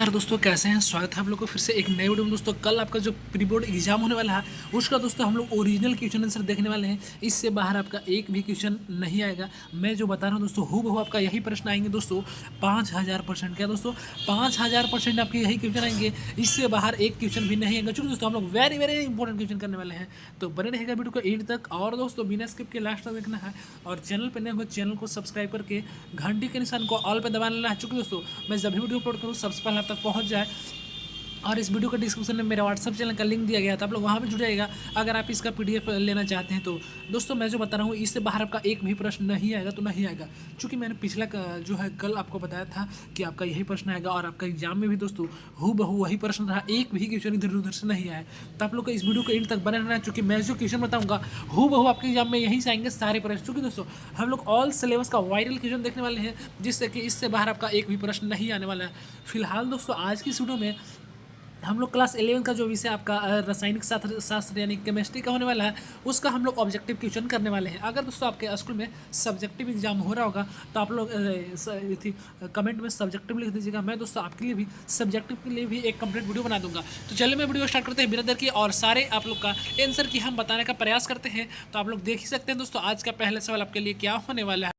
नमस्कार दोस्तों, कैसे हैं। स्वागत है आप लोग को फिर से एक नए वीडियो में। दोस्तों कल आपका जो प्री बोर्ड एग्जाम होने वाला है उसका दोस्तों हम लोग ओरिजिनल क्वेश्चन आंसर देखने वाले हैं। इससे बाहर आपका एक भी क्वेश्चन नहीं आएगा। मैं जो बता रहा हूँ दोस्तों हूबहू आपका यही प्रश्न आएंगे दोस्तों। 5000% क्या दोस्तों, 5000% आपके यही क्वेश्चन आएंगे। इससे बाहर एक क्वेश्चन भी नहीं आएगा। चूँकि दोस्तों हम लोग वेरी वेरी इंपॉर्टेंट क्वेश्चन करने वाले हैं, तो बने रहेगा वीडियो को एंड तक। और दोस्तों बिना स्किप के लास्ट तक देखना है और चैनल पर नए हो चैनल को सब्सक्राइब करके घंटी के निशान को ऑल पर दबा लेना है। चूँकि दोस्तों मैं जब भी वीडियो अपलोड करूँ सबसे पहले आप तक पहुँच जाए। और इस वीडियो के डिस्क्रिप्शन में मेरा व्हाट्सअप चैनल का लिंक दिया गया है, तो आप लोग वहाँ पे जुड़ जाइएगा अगर आप इसका पीडीएफ लेना चाहते हैं। तो दोस्तों मैं जो बता रहा हूँ इससे बाहर आपका एक भी प्रश्न नहीं आएगा, तो नहीं आएगा। चूँकि मैंने पिछला जो है कल आपको बताया था कि आपका यही प्रश्न आएगा और आपका एग्जाम में भी दोस्तों हूबहू वही प्रश्न रहा, एक भी क्वेश्चन इधर उधर से नहीं आया। तो आप लोग को इस वीडियो को एंड तक बने रहना है, चूँकि मैं जो क्वेश्चन बताऊँगा हूबहू आपके एग्जाम में यहीं से आएंगे सारे प्रश्न। चूँकि दोस्तों हम लोग ऑल सिलेबस का वायरल क्वेश्चन देखने वाले हैं, जिससे कि इससे बाहर आपका एक भी प्रश्न नहीं आने वाला है। फिलहाल दोस्तों आज की इस वीडियो में हम लोग क्लास 11 का जो विषय आपका रासायनिक शास्त्र यानी केमिस्ट्री का होने वाला है उसका हम लोग ऑब्जेक्टिव क्वेश्चन करने वाले हैं। अगर दोस्तों आपके स्कूल में सब्जेक्टिव एग्जाम हो रहा होगा तो आप लोग कमेंट में सब्जेक्टिव लिख दीजिएगा। मैं दोस्तों आपके लिए भी सब्जेक्टिव के लिए भी एक कंप्लीट वीडियो बना दूंगा। तो चलिए मैं वीडियो स्टार्ट करते हैं बिना देर के और सारे आप लोग का आंसर की हम बताने का प्रयास करते हैं। तो आप लोग देख ही सकते हैं दोस्तों आज का पहला सवाल आपके लिए क्या होने वाला है।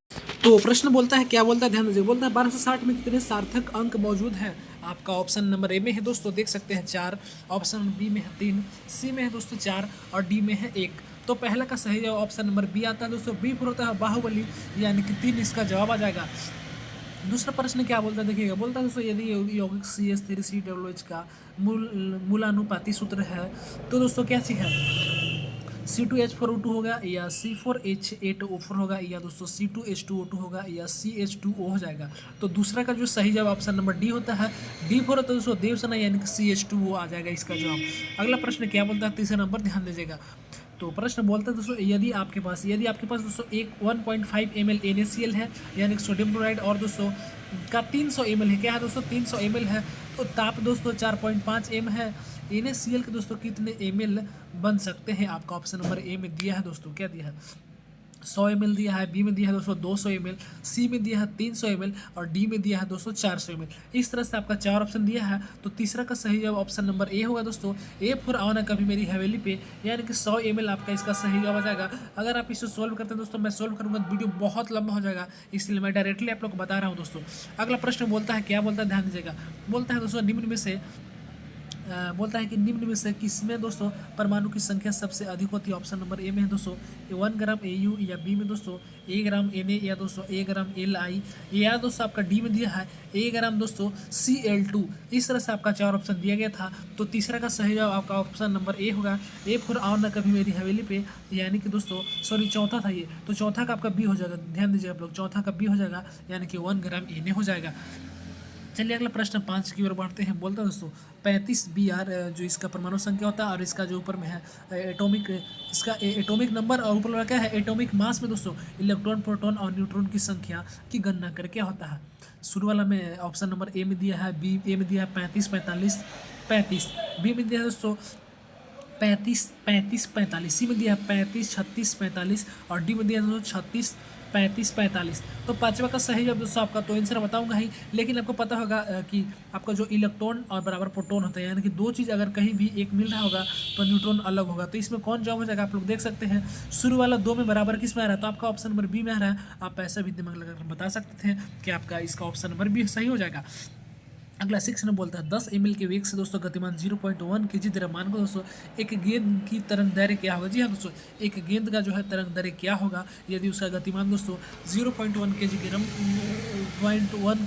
तो प्रश्न बोलता है, क्या बोलता है ध्यान दीजिए। बोलता है 1260 में कितने सार्थक अंक मौजूद हैं। आपका ऑप्शन नंबर ए में है दोस्तों, देख सकते हैं 4, ऑप्शन बी में है 3, सी में है दोस्तों 4 और डी में है 1। तो पहला का सही जवाब ऑप्शन नंबर बी आता है दोस्तों। बी पर होता है बाहुबली, यानी कि 3 इसका जवाब आ जाएगा। दूसरा प्रश्न क्या बोलता है देखिएगा। बोलता है दोस्तों यदि यौगिक CH3COOH का मूलानुपाती सूत्र है तो दोस्तों क्या चीज़ है। C2H4O2 होगा या C4H8O4 होगा या दोस्तों C2H2O2 होगा या CH2O हो जाएगा। तो दूसरा का जो सही जवाब ऑप्शन नंबर डी होता है। डी फोर होता है दोस्तों देवसेना, यानी कि CH2O आ जाएगा इसका जवाब। अगला प्रश्न क्या बोलता है, तीसरा नंबर ध्यान दीजिएगा। तो प्रश्न बोलता है दोस्तों यदि आपके पास दोस्तों एक 1.5 ml NaCl है, यानी कि सोडियम क्लोराइड, और दोस्तों का 300 ml है। क्या है दोस्तों, 300 ml है। तो ताप दोस्तों 4.5 m है। NaCl के दोस्तों कितने ml बन सकते हैं। आपका ऑप्शन नंबर ए में दिया है दोस्तों, क्या दिया है 100 ml दिया है, बी में दिया है दोस्तों 200 ml, सी में दिया है 300 ml और डी में दिया है दोस्तों 400 ml। इस तरह से आपका 4 ऑप्शन दिया है। तो तीसरा का सही जवाब ऑप्शन नंबर ए होगा दोस्तों। ए फॉर आओ ना कभी मेरी हवेली पे, यानी कि 100 ml आपका इसका सही जवाब आ जाएगा। अगर आप इसे सोल्व करते हैं दोस्तों, मैं सोल्व करूँगा तो वीडियो बहुत लंबा हो जाएगा, इसलिए मैं डायरेक्टली आप लोग को बता रहा हूँ दोस्तों। अगला प्रश्न बोलता है, क्या बोलता है ध्यान दीजिएगा। बोलता है दोस्तों निम्न में से बोलता है कि निम्न में से किसमें दोस्तों परमाणु की संख्या सबसे अधिक होती है। ऑप्शन नंबर ए में है दोस्तों 1 ग्राम AU, या बी में दोस्तों 1 ग्राम Na, या दोस्तों 1 ग्राम Li, या दोस्तों आपका डी में दिया है 1 ग्राम दोस्तों Cl2। इस तरह से आपका 4 ऑप्शन दिया गया था। तो तीसरा का सही जवाब आपका ऑप्शन नंबर ए होगा। ए फॉर आओ ना कभी मेरी हवेली पे, यानी कि दोस्तों सॉरी चौथा था ये, तो चौथा का आपका बी हो जाएगा। ध्यान दीजिए आप लोग, चौथा का बी हो जाएगा, यानी कि 1 ग्राम Na हो जाएगा। चलिए अगला प्रश्न 5 की ओर बढ़ते हैं। बोलता है दोस्तों 35 Br जो इसका परमाणु संख्या होता है, और इसका जो ऊपर में है इसका एटॉमिक नंबर, और ऊपर वाला क्या है एटॉमिक मास में दोस्तों इलेक्ट्रॉन, प्रोटॉन और न्यूट्रॉन की संख्या की गणना करके क्या होता है। शुरू वाला में ऑप्शन नंबर ए में दिया है, ए में दिया है 35 45 35, बी में दिया है दोस्तों 35 35 45, सी में दिया है 35 36 45 और डी में दिया है दोस्तों 36 35 45। तो पांचवा का सही जवाब दोस्तों आपका तो आंसर बताऊंगा ही, लेकिन आपको पता होगा कि आपका जो इलेक्ट्रॉन और बराबर प्रोटॉन होता है, यानी कि दो चीज़ अगर कहीं भी एक मिल रहा होगा तो न्यूट्रॉन अलग होगा। तो इसमें कौन जवाब हो जाएगा आप लोग देख सकते हैं। शुरू वाला 2 में बराबर किस में आ रहा है, तो आपका ऑप्शन नंबर बी में आ रहा है। आप ऐसा भी दिमाग लगाकर बता सकते थे कि आपका इसका ऑप्शन नंबर बी सही हो जाएगा। अगला 6 में बोलता है 10 ml के वेग से दोस्तों गतिमान 0.1 kg द्रव्यमान को दोस्तों एक गेंद की तरंग दैर्घ्य क्या होगा। जी हाँ दोस्तों, एक गेंद का जो है तरंग दैर्घ्य क्या होगा यदि उसका गतिमान दोस्तों 0.1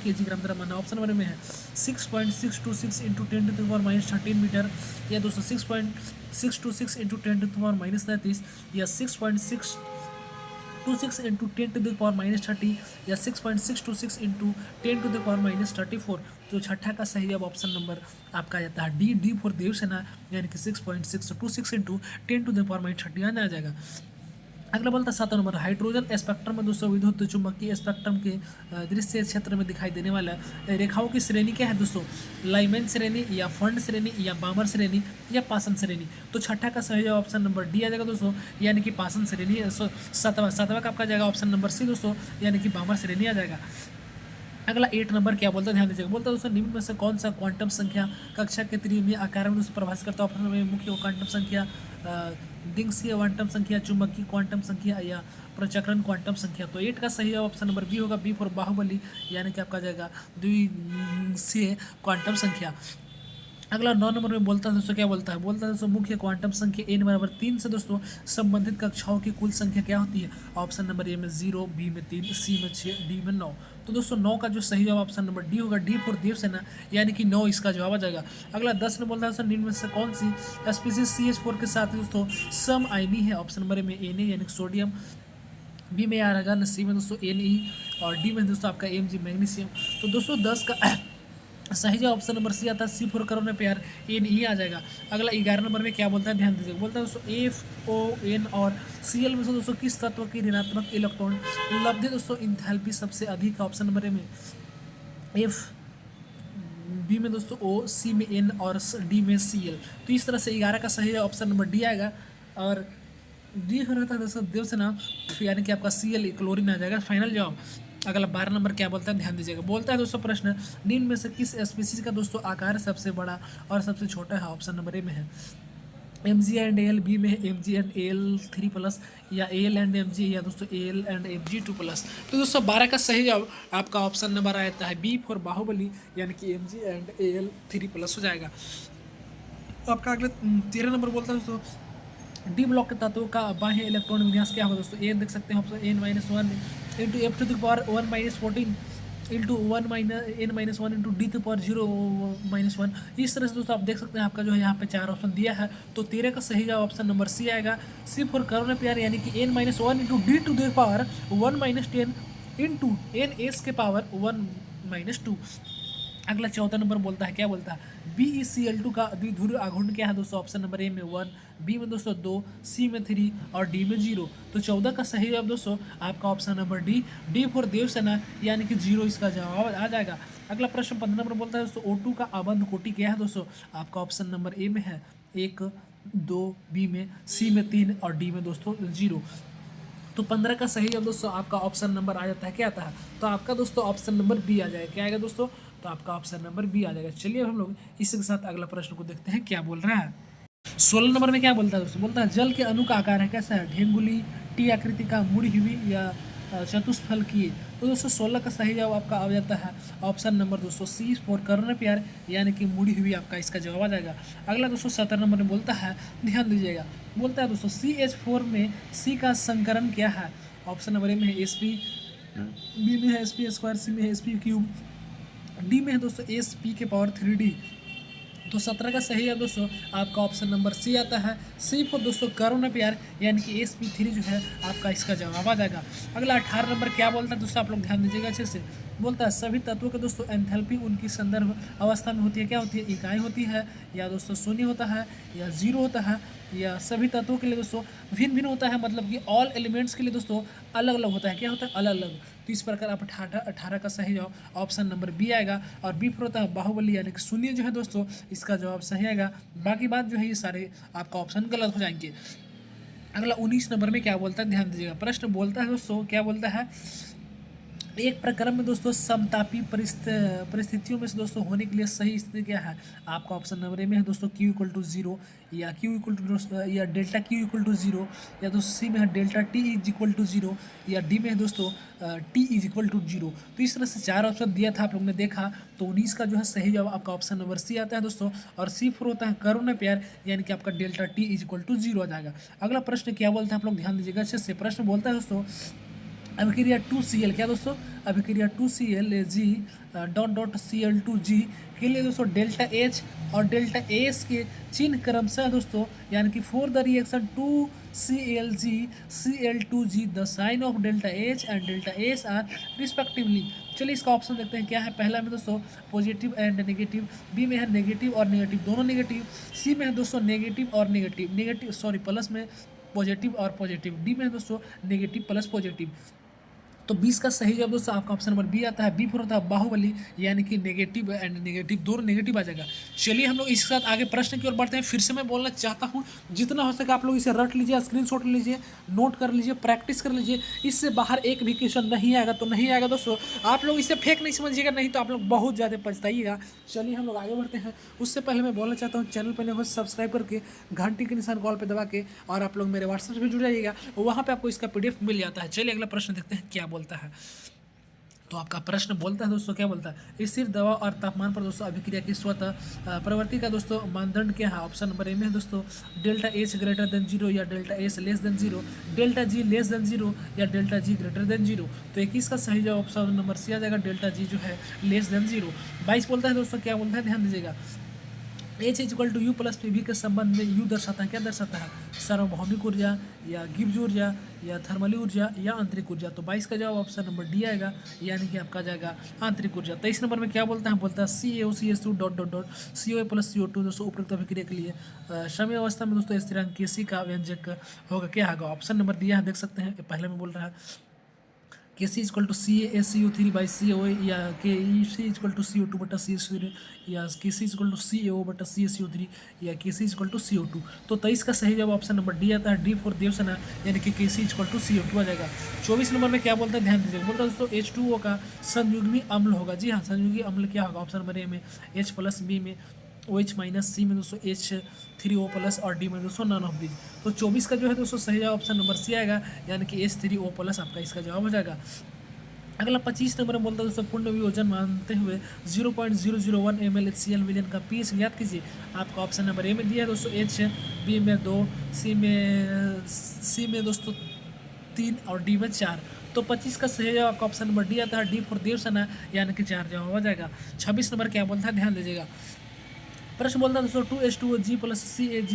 kg द्रव्यमान। ऑप्शन नंबर में है 6.626 इंटू 10⁻13 मीटर, या दोस्तों 6.626 इंटू 10⁻33, या 6.626 इंटू 10⁻30, या 6.626 इंटू 10⁻34। तो छठा का सही जवाब ऑप्शन नंबर आपका जाता है डी फॉर देवसेना, यानी कि 6.626 इंटू 10⁻30 आना आ जाएगा। अगला बोलता है 7 नंबर, हाइड्रोजन स्पेक्ट्रम में दोस्तों विद्युत चुंबकीय स्पेक्ट्रम के दृश्य क्षेत्र में दिखाई देने वाला रेखाओं की श्रेणी क्या है दोस्तों, लाइमैन श्रेणी, या फंड श्रेणी, या बामर श्रेणी, या पासन श्रेणी। तो छठा का सही जवाब ऑप्शन नंबर डी आ जाएगा दोस्तों, यानी कि पासन श्रेणी। सातवां का आपका जाएगा ऑप्शन नंबर सी दोस्तों, यानी कि बामर श्रेणी आ जाएगा। अगला 8 नंबर क्या बोलता है, ध्यान दीजिएगा। बोलता है दोस्तों निम्न में से कौन सा क्वांटम संख्या कक्षा के त्रिमीय आकार में दोस्तों प्रभावित करता है। ऑप्शन में मुख्य क्वांटम संख्या, दिंगसीय क्वांटम संख्या, चुंबकीय क्वांटम संख्या या प्रचक्रण क्वांटम संख्या। तो 8 का सही जवाब ऑप्शन नंबर बी होगा, बी फॉर बाहुबली, यानी कि आपका जाएगा द्विदिशीय क्वांटम संख्या। अगला 9 नंबर में बोलता है दोस्तों, क्या बोलता है, बोलता है दोस्तों मुख्य क्वांटम संख्या n बराबर 3 से दोस्तों संबंधित कक्षाओं की कुल संख्या क्या होती है। ऑप्शन नंबर ए में 0, बी में 3, सी में 6, डी में 9। तो दोस्तों 9 का जो सही जवाब ऑप्शन नंबर डी होगा, डी फॉर देवसेना, यानी कि 9 इसका जवाब आ जाएगा। अगला 10 में बोलता है दोस्तों निम्न में से कौन सी स्पीसीज CH4 के साथ दोस्तों सम आयनी है। ऑप्शन नंबर ए में Na यानी कि सोडियम, बी में आर्गन, सी में दोस्तों Ne और डी में दोस्तों आपका Mg मैग्नीशियम। तो दोस्तों 10 का सही जवाब ऑप्शन नंबर सी आता है, सी फॉर करोड़ में प्यार Ne आ जाएगा। अगला 11 नंबर में क्या बोलता है, ध्यान दीजिएगा। बोलता है दोस्तों FON और Cl में से दोस्तों किस तत्व की ऋणात्मक इलेक्ट्रॉन लब्धि दोस्तों इंथैल्पी सबसे अधिक है। ऑप्शन नंबर ए में F, बी में दोस्तों O, सी में N और डी में Cl। तो इस तरह से 11 का सही जवाब ऑप्शन नंबर डी आएगा। और डी हो रहता है दोस्तों देवसेना, यानी कि आपका Cl क्लोरीन आ जाएगा फाइनल जवाब। अगला 12 नंबर क्या बोलता है, ध्यान दीजिएगा। बोलता है दोस्तों प्रश्न निम्न में से किस स्पीसीज का दोस्तों आकार सबसे बड़ा और सबसे छोटा है। ऑप्शन नंबर ए में है Mg&Al, बी में है Mg&Al3+, या Al&Mg, या दोस्तों Al&Mg2+। तो दोस्तों 12 का सही जवाब आपका ऑप्शन नंबर आता है बी फॉर बाहुबली, यानी कि Mg&Al3+ हो जाएगा। आपका अगले 13 नंबर बोलता है दोस्तों डी ब्लॉक के तत्वों का बाह्य इलेक्ट्रॉन विन्यास क्या होगा। दोस्तों ए देख सकते हैं option n-1 into f to the power 1-14 into 1-n-1 into d to power 0-1। इस तरह से दोस्तों आप देख सकते हैं आपका जो है यहाँ पे 4 ऑप्शन दिया है। तो 13 का सही जवाब ऑप्शन नंबर सी आएगा, सी फॉर करोड़ प्यार, यानी कि n-1 into d to the power 1-10 into n(s) के पावर 1-2। अगला 14 नंबर बोलता है, क्या बोलता है, BeCl2 का द्विध्रुव आघूर्ण क्या है। दोस्तों ऑप्शन नंबर ए में 1, बी में दोस्तों 2, सी में 3 और डी में 0। तो 14 का सही जवाब दोस्तों आपका option number D, D for Devasena, यानी कि 0 इसका जवाब आ जाएगा। अगला प्रश्न 15 नंबर बोलता है दोस्तों O2 का आबंध कोटि क्या है। दोस्तों आपका ऑप्शन नंबर ए में है 1, 2, बी में, सी में 3 और डी में दोस्तों 0। तो 15 का सही जवाब दोस्तों आपका ऑप्शन नंबर आ जाता है, क्या आता है, तो आपका दोस्तों ऑप्शन नंबर बी आ जाएगा। क्या आएगा दोस्तों, तो आपका ऑप्शन नंबर बी आ जाएगा। चलिए अब हम लोग इसी के साथ अगला प्रश्न को देखते हैं क्या बोल रहा है। 16 नंबर में क्या बोलता है दोस्तों, बोलता है जल के अणु का आकार है कैसा है, ढेंगुली, टी आकृति का, मुड़ी हुई या चतुष्फल की। तो दोस्तों 16 का सही जवाब आपका आ जाता है ऑप्शन नंबर दोस्तों सी फॉर कर्ण प्यार, यानी कि मुड़ी हुई आपका इसका जवाब आ जाएगा। अगला दोस्तों 17 नंबर में बोलता है, ध्यान दीजिएगा। बोलता है दोस्तों CH4 में सी का संकरण क्या है। ऑप्शन नंबर ए में है Sp, बी में है Sp², सी में है Sp3, डी में है दोस्तों Sp के पावर 3D। तो 17 का सही है दोस्तों आपका ऑप्शन नंबर सी आता है, सी फॉर दोस्तों करोड़ प्यार, यानी कि Sp3 जो है आपका इसका जवाब आ जाएगा। अगला 18 नंबर क्या बोलता है दोस्तों, आप लोग ध्यान दीजिएगा अच्छे से। बोलता है सभी तत्वों के दोस्तों एंथैल्पी उनकी संदर्भ अवस्था में होती है, क्या होती है, इकाई होती है, या दोस्तों शून्य होता है, या 0 होता है, या सभी तत्वों के लिए दोस्तों भिन्न भिन्न होता है, मतलब कि ऑल एलिमेंट्स के लिए दोस्तों अलग अलग होता है। क्या होता है, अलग अलग। तो इस प्रकार आप 18 का सही जवाब ऑप्शन नंबर बी आएगा। और बी पर होता है बाहुबली, यानी कि शून्य जो है दोस्तों इसका जवाब सही आएगा। बाकी बात जो है ये सारे आपका ऑप्शन गलत हो जाएंगे। अगला 19 नंबर में क्या बोलता है, ध्यान दीजिएगा। प्रश्न बोलता है दोस्तों, क्या बोलता है, एक प्रक्रम में दोस्तों समतापी परिस्थितियों में से दोस्तों होने के लिए सही स्थिति क्या है। आपका ऑप्शन नंबर ए में है दोस्तों Q=0, या या डेल्टा Q=0, या दोस्तों सी में है डेल्टा T=0, या डी में है दोस्तों T=0। तो इस तरह से 4 ऑप्शन दिया था, आप लोगों ने देखा। तो 19 का जो है सही जवाब आपका ऑप्शन नंबर सी आता है दोस्तों। और सी फॉर होता है करुण प्यार, यानी कि आपका डेल्टा T=0 आ जाएगा। अगला प्रश्न क्या बोलता है, आप लोग ध्यान दीजिएगा अच्छे से। प्रश्न बोलता है दोस्तों अभिक्रिया 2Cl, क्या दोस्तों, अभिक्रिया 2Cl Cl2G के लिए दोस्तों डेल्टा H और डेल्टा AS के चिन्ह क्रमशः दोस्तों, यानी कि for the reaction 2ClG Cl2G the sign of delta H and delta AS are respectively. चलिए इसका ऑप्शन देखते हैं क्या है। पहला में दोस्तों पॉजिटिव एंड नेगेटिव, बी में है नेगेटिव और नेगेटिव दोनों नेगेटिव, सी में है दोस्तों नेगेटिव और नेगेटिव प्लस में पॉजिटिव और पॉजिटिव, डी में है दोस्तों नेगेटिव प्लस पॉजिटिव। तो 20 का सही जवाब दोस्तों आपका ऑप्शन नंबर बी आता है। बी फॉर होता है बाहुबली, यानी कि नेगेटिव एंड नेगेटिव, दोनों नेगेटिव आ जाएगा। चलिए हम लोग इसके साथ आगे प्रश्न की ओर बढ़ते हैं। फिर से मैं बोलना चाहता हूँ, जितना हो सके आप लोग इसे रट लीजिए, स्क्रीनशॉट लीजिए, नोट कर लीजिए, प्रैक्टिस कर लीजिए। इससे बाहर एक भी क्वेश्चन नहीं आएगा तो नहीं आएगा दोस्तों। आप लोग इसे फेक नहीं समझिएगा, नहीं तो आप लोग बहुत ज़्यादा पछताइएगा। चलिए हम लोग आगे बढ़ते हैं। उससे पहले मैं बोलना चाहता हूँ, चैनल पर नए सब्सक्राइब करके घंटी के निशान कॉल पर दबा के, और आप लोग मेरे व्हाट्सएप से भी जुड़ जाइएगा, वहाँ पर आपको इसका PDF मिल जाता है। चलिए अगला प्रश्न देखते हैं क्या बोलता है। तो आपका प्रश्न बोलता है दोस्तों, क्या बोलता है, स्थिर दबाव और तापमान पर दोस्तों अभिक्रिया की स्वतः प्रवृत्ति का दोस्तों मानदंड क्या है। ऑप्शन नंबर ए में है दोस्तों डेल्टा एच ग्रेटर देन 0 या delta S less than 0, delta G less than 0 या डेल्टा जी ग्रेटर देन 0। तो 21 का सही जवाब ऑप्शन नंबर सी आ जाएगा, डेल्टा जी जो है लेस देन 0। 22 बोलता है दोस्तों, क्या बोलता है, ध्यान दीजिएगा, H equal to U plus P V के संबंध में यू दर्शाता है, क्या दर्शाता है, सार्वभौमिक ऊर्जा या गिब्स ऊर्जा या थर्मली ऊर्जा या आंतरिक ऊर्जा। तो 22 का जवाब ऑप्शन नंबर डी आएगा, यानी कि आपका जाएगा आंतरिक ऊर्जा। 23 नंबर में क्या बोलता है, बोलता है CaO2 dot dot dot CO plus CO2 दोस्तों उपरोक्त अभिक्रिया के लिए समय अवस्था में दोस्तों स्थिरांक Kc का व्यंजक होगा, क्या होगा। ऑप्शन नंबर दिया है, देख सकते हैं, पहले में बोल रहा है Kc equal to CaSCO3 by CaOA, या Kc इक्वल टू CO2 बटा CaCO3, या Kc इक्वल टू CaO बटा CaCO3, या Kc इक्वल टू CO2। तो 23 का सही जवाब ऑप्शन नंबर डी आता है, डी फॉर देवसेना, यानी कि Kc इक्वल टू CO2 आ जाएगा। 24 नंबर में क्या बोलता है, ध्यान दीजिए, बोलता है दोस्तों H2O का संयुग्मी अम्ल होगा। जी हाँ, संयुग्मी अम्ल क्या होगा, ऑप्शन नंबर ए में H प्लस, बी में OH माइनस, सी में दोस्तों H3O प्लस, और डी में दोस्तों नन ऑफ दीज। तो 24 का जो है दोस्तों सही जवाब ऑप्शन नंबर सी आएगा, यानी कि H3O प्लस आपका इसका जवाब हो जाएगा। अगला 25 नंबर में बोलता है दोस्तों पूर्ण वियोजन मानते हुए 0.001 ml HCl विलयन का pH ज्ञात कीजिए। आपका ऑप्शन नंबर ए में दिया है दोस्तों H, बी में 2, सी में दोस्तों 3 और डी में 4। तो 25 का सही जवाब आपका ऑप्शन नंबर डी आता है, डी फॉर देवसेना, यानी कि 4 जवाब हो जाएगा। 26 नंबर क्या बोलता है, ध्यान दीजिएगा, प्रश्न बोलता है दोस्तों 2H2OG plus CAG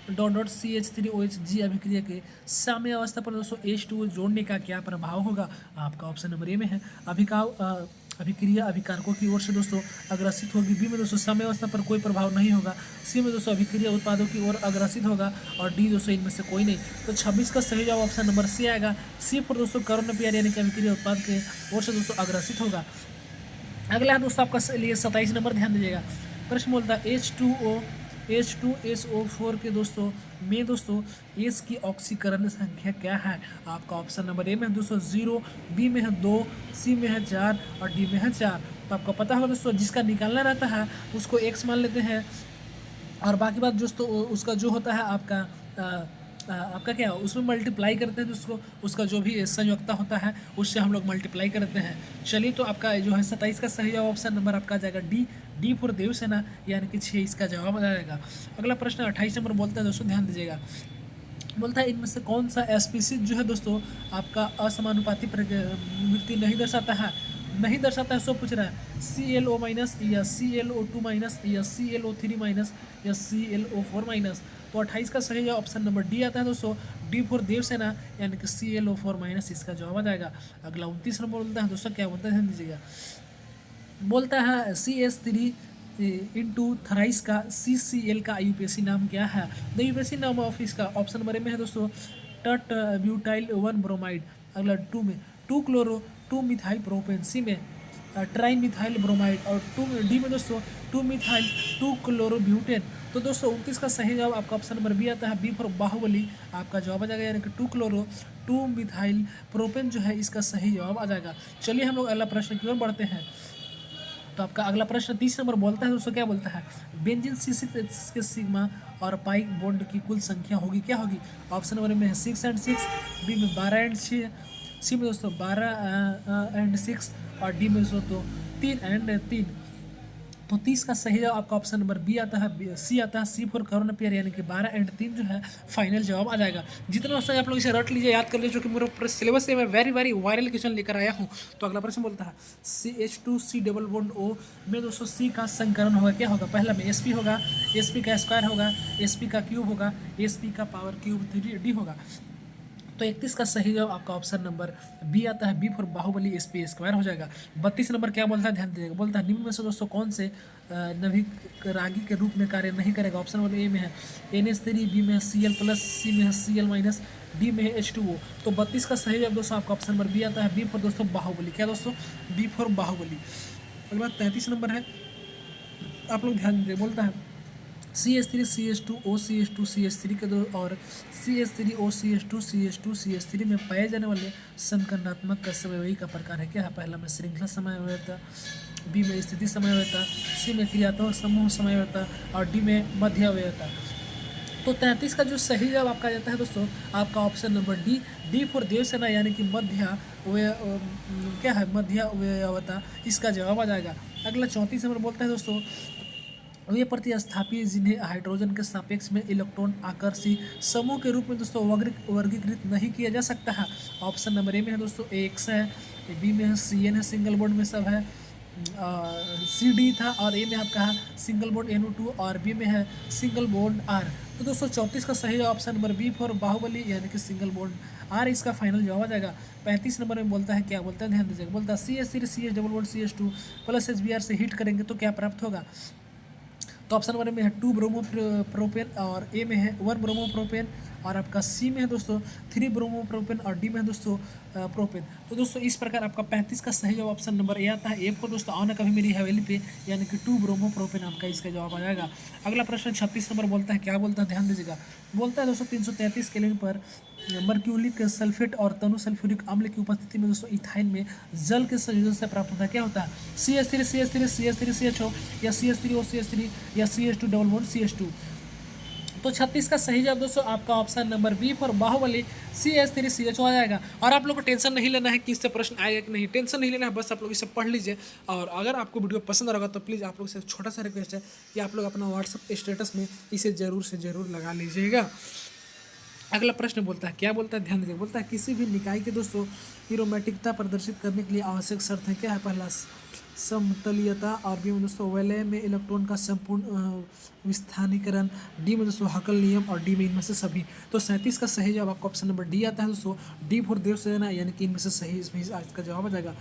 dot dot CH3OHG अभिक्रिया के साम्य अवस्था पर दोस्तों H2O जोड़ने का क्या प्रभाव होगा। आपका ऑप्शन नंबर ए में है, अभिक्रिया अभिकारकों की ओर से दोस्तों अग्रसित होगी। बी में दोस्तों साम्य अवस्था पर कोई प्रभाव नहीं होगा। सी में दोस्तों अभिक्रिया उत्पादों की ओर अग्रसित होगा, और डी दोस्तों इनमें से कोई नहीं। तो 26 का सही जवाब ऑप्शन नंबर सी आएगा, सी पर दोस्तों कर्ण पेयर, यानी कि अभिक्रिया उत्पाद के ओर से दोस्तों अग्रसित होगा। अगला है दोस्तों आपका लिए 27 नंबर, ध्यान दीजिएगा, प्रश्न बोलता है H2SO4 के दोस्तों में दोस्तों एस की ऑक्सीकरण संख्या क्या है। आपका ऑप्शन नंबर ए में है दोस्तों 0, बी में है 2, सी में है 4 और डी में है 4। तो आपको पता होगा दोस्तों, जिसका निकालना रहता है उसको x मान लेते हैं, और बाकी बात दोस्तों उसका जो होता है आपका क्या उसमें मल्टीप्लाई करते हैं दोस्तों, उसका जो भी संयुक्ता होता है उससे हम लोग मल्टीप्लाई करते हैं। चलिए तो आपका जो है 27 का सही जवाब ऑप्शन नंबर आपका आ जाएगा डी फॉर देवसेना, यानी कि 6 इसका जवाब आ जाएगा। अगला प्रश्न 28 नंबर बोलता है दोस्तों, ध्यान दीजिएगा, बोलता है इनमें से कौन सा स्पीसीज जो है दोस्तों आपका असमानुपाती प्रवृत्ति नहीं दर्शाता है, सो पूछ रहा है ClO माइनस या ClO2 माइनस या ClO3 माइनस या ClO4 माइनस। तो 28 का सही जवाब ऑप्शन नंबर डी आता है दोस्तों, डी फॉर देवसेना, यानी कि ClO4 माइनस इसका जवाब आ जाएगा। अगला 29 नंबर बोलता है दोस्तों, क्या बोलता है ध्यान दीजिएगा, बोलता है CH3 इंटू थराइस का CCl का IUPAC नाम क्या है। द IUPAC नाम ऑफ इसका ऑप्शन नंबर में है दोस्तों टट ब्यूटाइल 1 ब्रोमाइड। अगला 2 में 2 क्लोरो 2 मिथाइल प्रोपेन, सी में ट्राइन मिथाइल ब्रोमाइड, और 2 डी में दोस्तों 2 मिथाइल 2 क्लोरो ब्यूटेन। तो दोस्तों 29 का सही जवाब आपका ऑप्शन नंबर बी आता है, बी फॉर बाहुबली आपका जवाब आ जाएगा, यानी कि 2 क्लोरो 2 मिथाइल प्रोपेन जो है इसका सही जवाब आ जाएगा। चलिए हम लोग अगला प्रश्न की ओर बढ़ते हैं। तो आपका अगला प्रश्न 30 नंबर बोलता है दोस्तों, क्या बोलता है, बेंजीन C6H के सिग्मा और पाई बॉन्ड की कुल संख्या होगी, क्या होगी। ऑप्शन नंबर में है 6 and 6, बी में 12 and 6, सी में दोस्तों 12 and 6, और डी में दोस्तों 3 and 3। तो 30 का सही जवाब आपका ऑप्शन नंबर बी आता है, सी आता है, सी फॉर कर्ण पेयर, यानी कि 12 and 3 जो है फाइनल जवाब आ जाएगा। जितना हो सके आप लोग इसे रट लीजिए, याद कर लीजिए, जो कि मेरे सिलेबस से मैं वेरी वायरल क्वेश्चन लेकर आया हूँ। तो अगला प्रश्न बोलता है CH2C डबल बॉन्ड O में दोस्तों सी का संकरण होगा, क्या होगा। पहला में sp होगा, sp का स्क्वायर होगा, sp का क्यूब होगा, sp का पावर क्यूब 3d होगा। तो 31 का सही जवाब आपका ऑप्शन नंबर बी आता है, B for Baahubali, S P square हो जाएगा। 32 नंबर क्या बोलता है, ध्यान दीजिएगा, बोलता है निम्न में से दोस्तों कौन से नभिक रागी के रूप में कार्य नहीं करेगा। ऑप्शन नंबर ए में है NH3, बी में है Cl+, सी में है Cl-, डी में है H2O। तो 32 का सही जवाब दोस्तों आपका ऑप्शन नंबर बी आता है, बी फॉर दोस्तों बाहुबली। क्या दोस्तों, बी फॉर बाहुबली। अगले बात 33 नंबर है, आप लोग ध्यान दीजिए, बोलता है CH3 CH2 OCH2 CH3 के दो और CH3 OCH2 CH2 CH3 में पाए जाने वाले संकरणात्मक समन्वयी का प्रकार है। क्या है, पहला में श्रृंखला समन्वयता, बी में स्थिति समन्वयता, सी में क्रियात्मक समूह समन्वयता और डी में मध्य अवयवता। तो 33 का जो सही जवाब आपका जाता है दोस्तों, आपका option number D, D for Devasena यानी कि मध्य क्या है, मध्य अवयवता, इसका जवाब आ जाएगा। अगला 34 नंबर बोलता है दोस्तों, वे प्रतिस्थापी जिन्हें हाइड्रोजन के सापेक्ष में इलेक्ट्रॉन आकर्षी समूह के रूप में दोस्तों वर्गीकृत नहीं किया जा सकता है। ऑप्शन नंबर ए में है दोस्तों AX है, बी में है CN है, सिंगल बॉन्ड में सब है, CD था, और ए में आपका है सिंगल बॉन्ड NO2 और बी में है सिंगल बॉन्ड R। तो दोस्तों 34 का सही option number B for Baahubali यानी कि सिंगल बॉन्ड R इसका फाइनल जवाब आ जाएगा। 35 नंबर में बोलता है, क्या बोलता है, ध्यान दीजिएगा, बोलता है CH3 CH double bond CH2 plus HBr से हीट करेंगे तो क्या प्राप्त होगा। तो ऑप्शन नंबर में है 2 ब्रोमो प्रोपेन और ए में है 1 ब्रोमो प्रोपेन और आपका सी में है दोस्तों 3 ब्रोमो प्रोपेन और डी में है दोस्तों प्रोपेन। तो दोस्तों इस प्रकार आपका 35 का सही जवाब ऑप्शन नंबर ए आता है, ए को दोस्तों आओ ना कभी मेरी हवेली पे, यानी कि 2 ब्रोमो प्रोपेन आपका इसका जवाब आ जाएगा। अगला प्रश्न 36 नंबर बोलता है, क्या बोलता है, ध्यान दीजिएगा, बोलता है दोस्तों 333 केल्विन पर मर्क्यूरिक सल्फेट और तनु सल्फ्यूरिक अम्ल की उपस्थिति में दोस्तों इथाइन में जल के संयोजन से प्राप्त होता है। क्या होता है, CH3 CH3 CH3 CHO या CH3O CH3 या CH2 डबल बॉन्ड CH2। तो 36 का सही जवाब दोस्तों आपका option number B for Baahubali CH3 CHO आ जाएगा। और आप लोग को टेंशन नहीं लेना है कि इससे प्रश्न आएगा कि नहीं, टेंशन नहीं लेना है, बस आप लोग इसे पढ़ लीजिए। और अगर आपको वीडियो पसंद आ रहा तो प्लीज़ आप लोग से छोटा सा रिक्वेस्ट है कि आप लोग अपना व्हाट्सअप स्टेटस में इसे ज़रूर से ज़रूर लगा लीजिएगा। अगला प्रश्न बोलता है, क्या बोलता है, ध्यान दीजिए, बोलता है किसी भी निकाय के दोस्तों एरोमेटिकता प्रदर्शित करने के लिए आवश्यक शर्त है। क्या है, पहला समतलीयता और बी में दोस्तों वलय में इलेक्ट्रॉन का संपूर्ण विस्थानीकरण, डी में दोस्तों हकल नियम और डी में इनमें से सभी। तो 37 का सही जवाब आपका ऑप्शन नंबर डी आता है दोस्तों, डी फॉर देवसेना यानी कि इनमें से सही इसमें इसका जवाब आ जाएगा।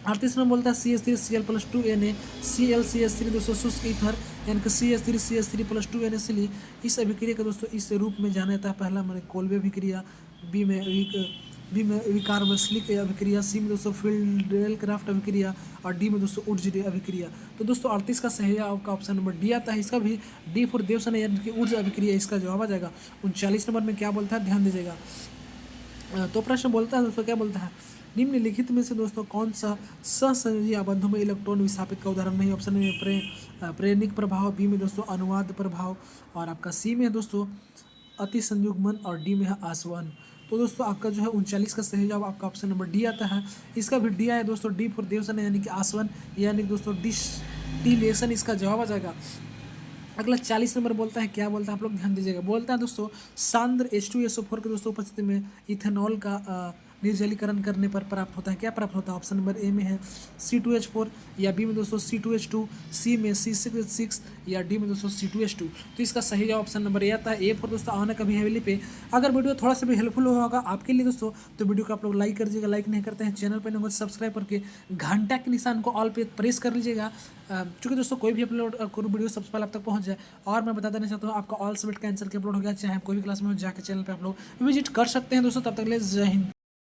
38 में बोलता है CH3 Cl+2Na ClCH3 दोस्तों शुष्क ईथर यानी कि CH3 CH3+2Na इस अभिक्रिया का दोस्तों इस रूप में जाना जाता है। पहला मैंने कोल्बे अभिक्रिया, बी में विकार्बोक्सिलिक अभिक्रिया, सी में दोस्तों फिल्डेलक्राफ्ट अभिक्रिया और डी में दोस्तों उर्ज अभिक्रिया। तो दोस्तों 38 का सही आपका ऑप्शन नंबर डी आता है, इसका भी डी फॉर देवसेना यानी कि उर्ज अभिक्रिया इसका जवाब आ जाएगा। 39 नंबर में क्या बोलता है, ध्यान दीजिएगा, तो प्रश्न बोलता है दोस्तों, क्या बोलता है, निम्नलिखित में से दोस्तों कौन सा सहसंयोजी आबंधों में इलेक्ट्रॉन विस्थापित का उदाहरण नहीं। ऑप्शन में प्रेरणिक प्रभाव, बी में दोस्तों अनुवाद प्रभाव और आपका सी में है दोस्तों अति संयुग्मन और डी में है आसवन। तो दोस्तों आपका जो है 39 का सही जवाब आपका ऑप्शन नंबर डी आता है, इसका भी डी आया दोस्तों, डी फॉर देवसेना यानी कि आसवन यानी कि दोस्तों डिस्टिलेशन इसका जवाब आ जाएगा। अगला 40 नंबर बोलता है, क्या बोलता है, आप लोग ध्यान दीजिएगा, बोलता है दोस्तों सांद्र H2SO4 के दोस्तों उपस्थिति में इथेनॉल का निर्जलीकरण करने पर प्राप्त होता है। क्या प्राप्त होता है, ऑप्शन नंबर ए में है C2H4 या बी में दोस्तों C2H2, सी में C6H6 या डी में दोस्तों C2H2। तो इसका सही जवाब ऑप्शन नंबर ए आता है, ए फॉर दोस्तों आना कभी हवेली पे। अगर वीडियो थोड़ा सा भी हेल्पफुल होगा आपके लिए दोस्तों तो वीडियो को आप लोग लाइक कर दीजिएगा, लाइक नहीं करते हैं चैनल पर नहीं सब्सक्राइब करके घंटा के निशान को ऑल पे प्रेस कर लीजिएगा, क्योंकि दोस्तों कोई भी अपलोड करूँ वीडियो सबसे पहले आप तक पहुँच जाए। और मैं बता देना चाहता हूँ आपका ऑल सब्जेक्ट का आंसर के अपलोड हो गया, चाहे कोई भी क्लास में हो जाके चैनल पर आप लोग विजिट कर सकते हैं दोस्तों। तब तक ले जय हिंद।